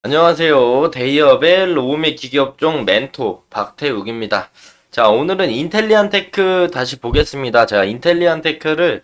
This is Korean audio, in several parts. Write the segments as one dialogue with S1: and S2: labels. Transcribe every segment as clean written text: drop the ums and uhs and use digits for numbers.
S1: 안녕하세요. 데이업의 로우미 기기업종 멘토 박태욱입니다. 자, 오늘은 인텔리안 테크 다시 보겠습니다. 제가 인텔리안 테크를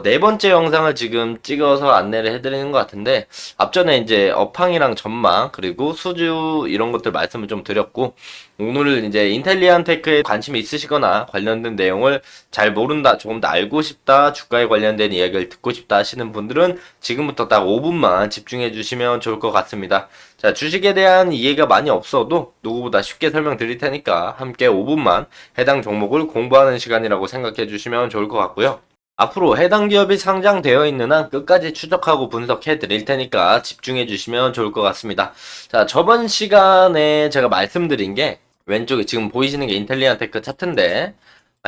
S1: 네 번째 영상을 지금 찍어서 안내를 해드리는 것 같은데, 앞전에 이제 업황이랑 전망, 그리고 수주 이런 것들 말씀을 좀 드렸고, 오늘은 이제 인텔리안 테크에 관심이 있으시거나 관련된 내용을 잘 모른다, 조금 더 알고 싶다, 주가에 관련된 이야기를 듣고 싶다 하시는 분들은 지금부터 딱 5분만 집중해 주시면 좋을 것 같습니다. 자, 주식에 대한 이해가 많이 없어도 누구보다 쉽게 설명드릴 테니까 함께 5분만 해당 종목을 공부하는 시간이라고 생각해 주시면 좋을 것 같고요. 앞으로 해당 기업이 상장되어 있는 한 끝까지 추적하고 분석해 드릴 테니까 집중해 주시면 좋을 것 같습니다. 자, 저번 시간에 제가 말씀드린 게 왼쪽에 지금 보이시는 게 인텔리안 테크 차트인데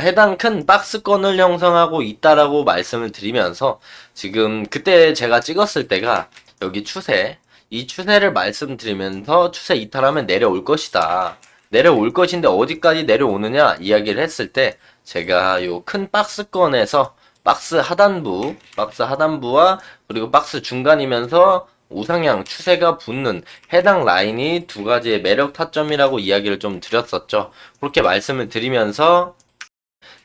S1: 해당 큰 박스권을 형성하고 있다라고 말씀을 드리면서 지금 그때 제가 찍었을 때가 여기 추세, 이 추세를 말씀드리면서 추세 이탈하면 내려올 것이다. 내려올 것인데 어디까지 내려오느냐 이야기를 했을 때 제가 요 큰 박스권에서 박스 하단부와 그리고 박스 중간이면서 우상향 추세가 붙는 해당 라인이 두 가지의 매력 타점이라고 이야기를 좀 드렸었죠. 그렇게 말씀을 드리면서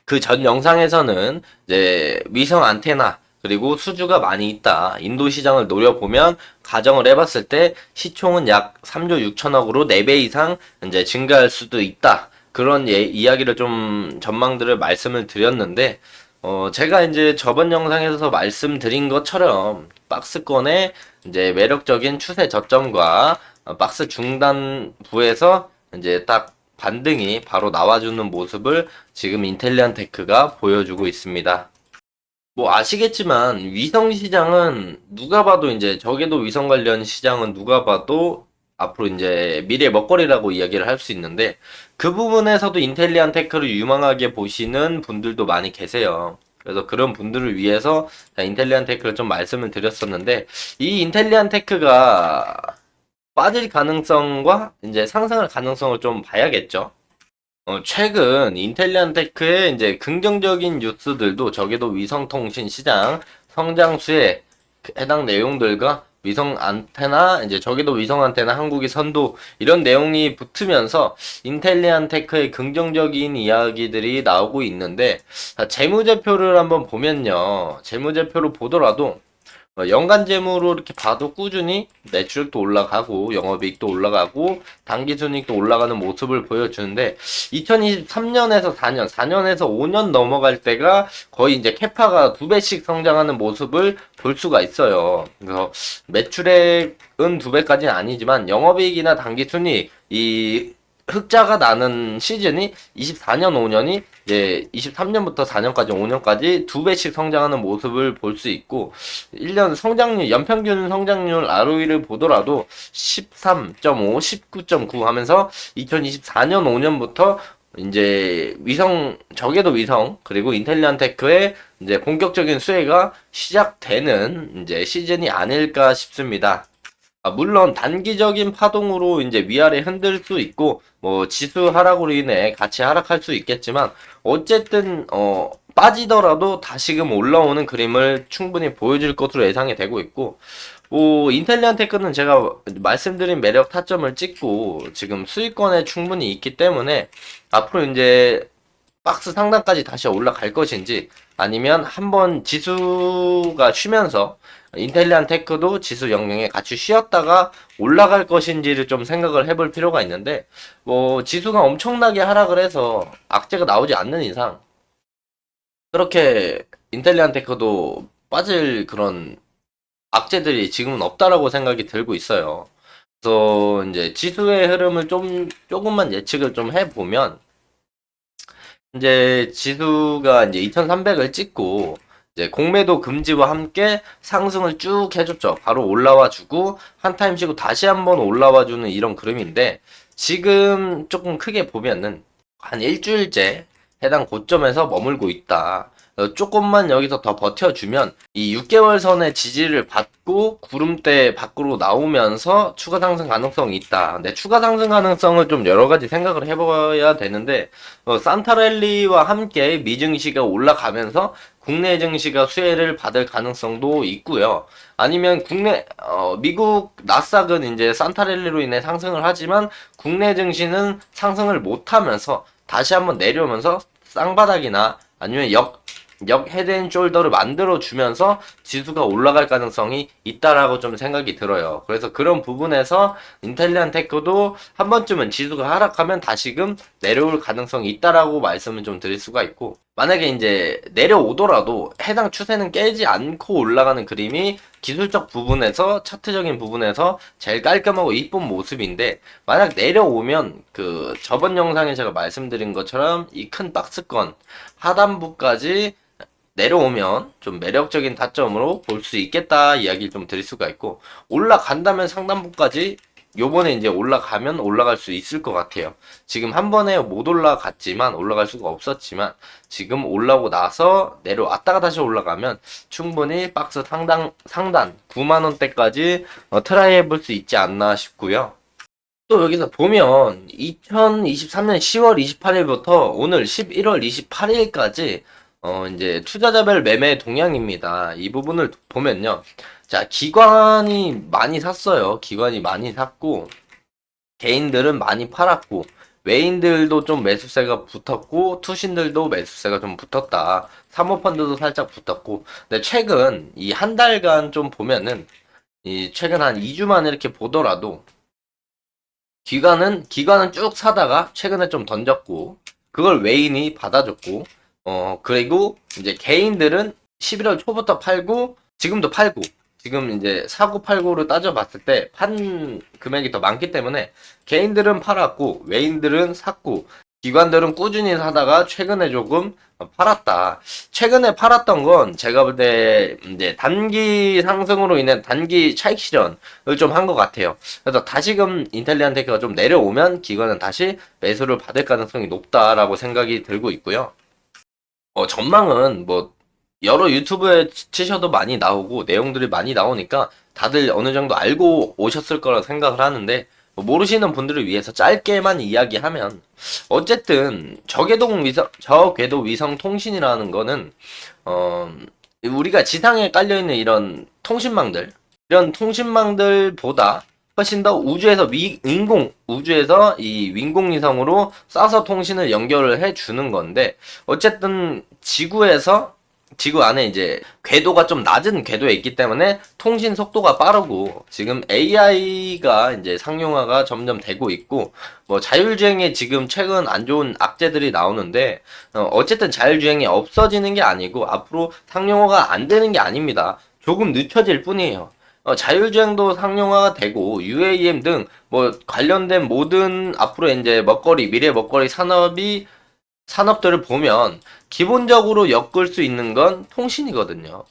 S1: 그 전 영상에서는 이제 위성 안테나 그리고 수주가 많이 있다. 인도 시장을 노려보면 가정을 해봤을 때 시총은 약 3조 6천억으로 4배 이상 이제 증가할 수도 있다. 그런 이야기를 좀 전망들을 말씀을 드렸는데 제가 이제 저번 영상에서 말씀드린 것처럼 박스권의 이제 매력적인 추세 저점과 박스 중단부에서 이제 딱 반등이 바로 나와주는 모습을 지금 인텔리안 테크가 보여주고 있습니다. 뭐 아시겠지만 위성 시장은 누가 봐도 이제 저궤도 위성 관련 시장은 누가 봐도 앞으로 이제 미래 먹거리라고 이야기를 할 수 있는데 그 부분에서도 인텔리안 테크를 유망하게 보시는 분들도 많이 계세요. 그래서 그런 분들을 위해서 인텔리안 테크를 좀 말씀을 드렸었는데 이 인텔리안 테크가 빠질 가능성과 이제 상승할 가능성을 좀 봐야겠죠. 최근 인텔리안 테크의 이제 긍정적인 뉴스들도 저기도 위성통신 시장 성장수에 해당 내용들과 위성 안테나, 이제 저기도 위성 안테나 한국이 선도 이런 내용이 붙으면서 인텔리안 테크의 긍정적인 이야기들이 나오고 있는데 재무제표를 한번 보면요. 재무제표를 보더라도 연간 재무로 이렇게 봐도 꾸준히 매출액도 올라가고 영업이익도 올라가고 당기순이익도 올라가는 모습을 보여주는데 2023년에서 4년, 4년에서 5년 넘어갈 때가 거의 이제 캐파가 2배씩 성장하는 모습을 볼 수가 있어요. 그래서 매출액은 2배까지는 아니지만 영업이익이나 당기순이익 이 흑자가 나는 시즌이 24년, 5년이 이제 23년부터 4년까지, 5년까지 2배씩 성장하는 모습을 볼 수 있고 1년 성장률, 연평균 성장률 ROE를 보더라도 13.5, 19.9 하면서 2024년, 5년부터 이제 위성, 저궤도 위성, 그리고 인텔리안 테크의 이제 본격적인 수혜가 시작되는 이제 시즌이 아닐까 싶습니다. 물론 단기적인 파동으로 이제 위아래 흔들 수 있고 뭐 지수 하락으로 인해 같이 하락할 수 있겠지만 어쨌든 빠지더라도 다시금 올라오는 그림을 충분히 보여줄 것으로 예상이 되고 있고 뭐 인텔리안 테크는 제가 말씀드린 매력 타점을 찍고 지금 수익권에 충분히 있기 때문에 앞으로 이제 박스 상단까지 다시 올라갈 것인지 아니면 한번 지수가 쉬면서 인텔리안 테크도 지수 영역에 같이 쉬었다가 올라갈 것인지를 좀 생각을 해볼 필요가 있는데 뭐 지수가 엄청나게 하락을 해서 악재가 나오지 않는 이상 그렇게 인텔리안 테크도 빠질 그런 악재들이 지금은 없다라고 생각이 들고 있어요. 그래서 이제 지수의 흐름을 조금만 예측을 좀 해보면 이제 지수가 이제 2300을 찍고 이제 공매도 금지와 함께 상승을 쭉 해줬죠. 바로 올라와 주고 한 타임 쉬고 다시 한번 올라와 주는 이런 그림인데 지금 조금 크게 보면은 한 일주일째 해당 고점에서 머물고 있다. 조금만 여기서 더 버텨주면 이 6개월 선의 지지를 받고 구름대 밖으로 나오면서 추가 상승 가능성이 있다. 근데 추가 상승 가능성을 좀 여러 가지 생각을 해봐야 되는데 산타랠리와 함께 미증시가 올라가면서 국내 증시가 수혜를 받을 가능성도 있고요. 아니면 미국 나스닥은 이제 산타랠리로 인해 상승을 하지만 국내 증시는 상승을 못하면서 다시 한번 내려오면서 쌍바닥이나 아니면 역 헤드앤숄더를 만들어 주면서 지수가 올라갈 가능성이 있다라고 좀 생각이 들어요. 그래서 그런 부분에서 인텔리안 테크도 한 번쯤은 지수가 하락하면 다시금 내려올 가능성이 있다라고 말씀을 좀 드릴 수가 있고, 만약에 이제 내려오더라도 해당 추세는 깨지 않고 올라가는 그림이 기술적 부분에서, 차트적인 부분에서 제일 깔끔하고 이쁜 모습인데, 만약 내려오면 그 저번 영상에 제가 말씀드린 것처럼 이 큰 박스권 하단부까지 내려오면 좀 매력적인 타점으로 볼 수 있겠다 이야기를 좀 드릴 수가 있고, 올라간다면 상단부까지 요번에 이제 올라가면 올라갈 수 있을 것 같아요. 지금 한 번에 못 올라갔지만, 올라갈 수가 없었지만 지금 올라오고 나서 내려왔다가 다시 올라가면 충분히 박스 상단 9만원대까지 트라이 해볼 수 있지 않나 싶고요. 또 여기서 보면 2023년 10월 28일부터 오늘 11월 28일까지 이제 투자자별 매매 동향입니다. 이 부분을 보면요. 자, 기관이 많이 샀어요. 기관이 많이 샀고, 개인들은 많이 팔았고, 외인들도 좀 매수세가 붙었고, 투신들도 매수세가 좀 붙었다. 사모펀드도 살짝 붙었고, 근데 최근 이 한 달간 좀 보면은, 이 최근 한 2주만 이렇게 보더라도, 기관은 쭉 사다가 최근에 좀 던졌고, 그걸 외인이 받아줬고, 그리고 이제 개인들은 11월 초부터 팔고, 지금도 팔고, 지금 이제 사고 팔고를 따져봤을 때 판 금액이 더 많기 때문에 개인들은 팔았고, 외인들은 샀고, 기관들은 꾸준히 사다가 최근에 조금 팔았다. 최근에 팔았던 건 제가 볼 때 이제 단기 상승으로 인해 단기 차익 실현을 좀 한 것 같아요. 그래서 다시금 인텔리안 테크가 좀 내려오면 기관은 다시 매수를 받을 가능성이 높다라고 생각이 들고 있고요. 전망은 뭐 여러 유튜브에 치셔도 많이 나오고 내용들이 많이 나오니까 다들 어느 정도 알고 오셨을 거라 생각을 하는데, 뭐 모르시는 분들을 위해서 짧게만 이야기하면, 어쨌든 저궤도 위성 통신이라는 거는 우리가 지상에 깔려 있는 이런 통신망들보다 훨씬 더 우주에서 이 인공위성으로 쏴서 통신을 연결을 해 주는 건데, 어쨌든 지구 안에 이제 궤도가 좀 낮은 궤도에 있기 때문에 통신 속도가 빠르고, 지금 AI가 이제 상용화가 점점 되고 있고, 뭐 자율주행에 지금 최근 안 좋은 악재들이 나오는데, 어쨌든 자율주행이 없어지는 게 아니고 앞으로 상용화가 안 되는 게 아닙니다. 조금 늦춰질 뿐이에요. 자율주행도 상용화가 되고 UAM 등 뭐 관련된 모든 앞으로 이제 미래 먹거리 산업들을 보면 기본적으로 엮을 수 있는 건 통신이거든요.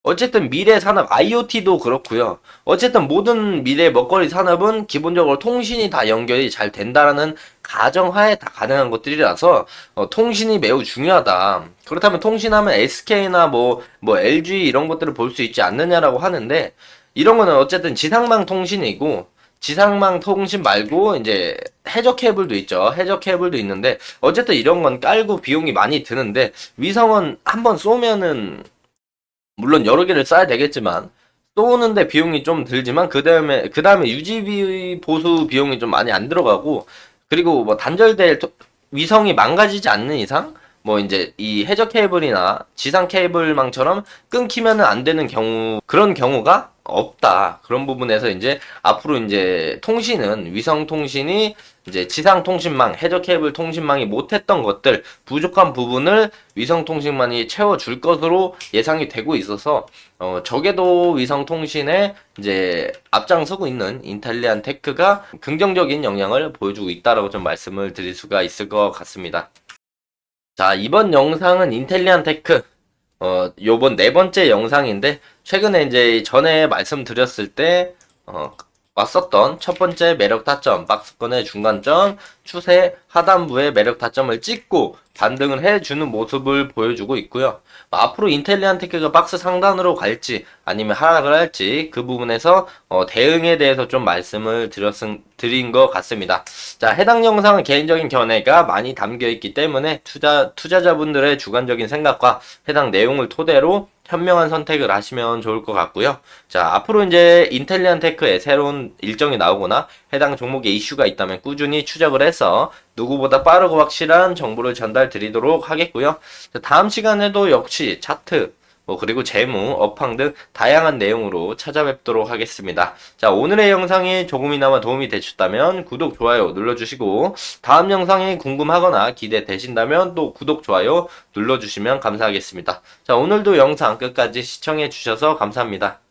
S1: 어쨌든 미래 산업, IoT도 그렇고요. 어쨌든 모든 미래 먹거리 산업은 기본적으로 통신이 다 연결이 잘 된다라는 가정하에 다 가능한 것들이라서 통신이 매우 중요하다. 그렇다면 통신하면 SK나 뭐 LG 이런 것들을 볼 수 있지 않느냐라고 하는데, 이런 거는 어쨌든 지상망 통신이고, 지상망 통신 말고 이제 해저 케이블도 있죠. 해저 케이블도 있는데, 어쨌든 이런 건 깔고 비용이 많이 드는데, 위성은 한번 쏘면은 물론 여러 개를 써야 되겠지만, 쏘는데 비용이 좀 들지만 그 다음에 유지비 보수 비용이 좀 많이 안 들어가고, 그리고 뭐 위성이 망가지지 않는 이상 뭐 이제 이 해저 케이블이나 지상 케이블망처럼 끊기면은 안 되는 그런 경우가 없다. 그런 부분에서 이제 앞으로 이제 위성 통신이 이제 지상 통신망, 해저 케이블 통신망이 못했던 것들, 부족한 부분을 위성 통신망이 채워줄 것으로 예상이 되고 있어서, 저궤도 위성 통신에 이제 앞장서고 있는 인텔리안 테크가 긍정적인 영향을 보여주고 있다라고 좀 말씀을 드릴 수가 있을 것 같습니다. 자, 이번 영상은 인텔리안 테크, 요번 네 번째 영상인데, 최근에 이제 전에 말씀드렸을 때, 왔었던 첫 번째 매력 타점, 박스권의 중간점, 추세 하단부에 매력 타점을 찍고 반등을 해주는 모습을 보여주고 있고요. 앞으로 인텔리안테크가 박스 상단으로 갈지 아니면 하락을 할지 그 부분에서 대응에 대해서 좀 말씀을 드린 것 같습니다. 자, 해당 영상은 개인적인 견해가 많이 담겨 있기 때문에 투자자분들의 주관적인 생각과 해당 내용을 토대로 현명한 선택을 하시면 좋을 것 같고요. 자, 앞으로 이제 인텔리안테크에 새로운 일정이 나오거나 해당 종목에 이슈가 있다면 꾸준히 추적을 해서 누구보다 빠르고 확실한 정보를 전달 드리도록 하겠고요. 자, 다음 시간에도 역시 차트, 그리고 재무, 업황 등 다양한 내용으로 찾아뵙도록 하겠습니다. 자, 오늘의 영상이 조금이나마 도움이 되셨다면 구독, 좋아요 눌러주시고 다음 영상이 궁금하거나 기대되신다면 또 구독, 좋아요 눌러주시면 감사하겠습니다. 자, 오늘도 영상 끝까지 시청해주셔서 감사합니다.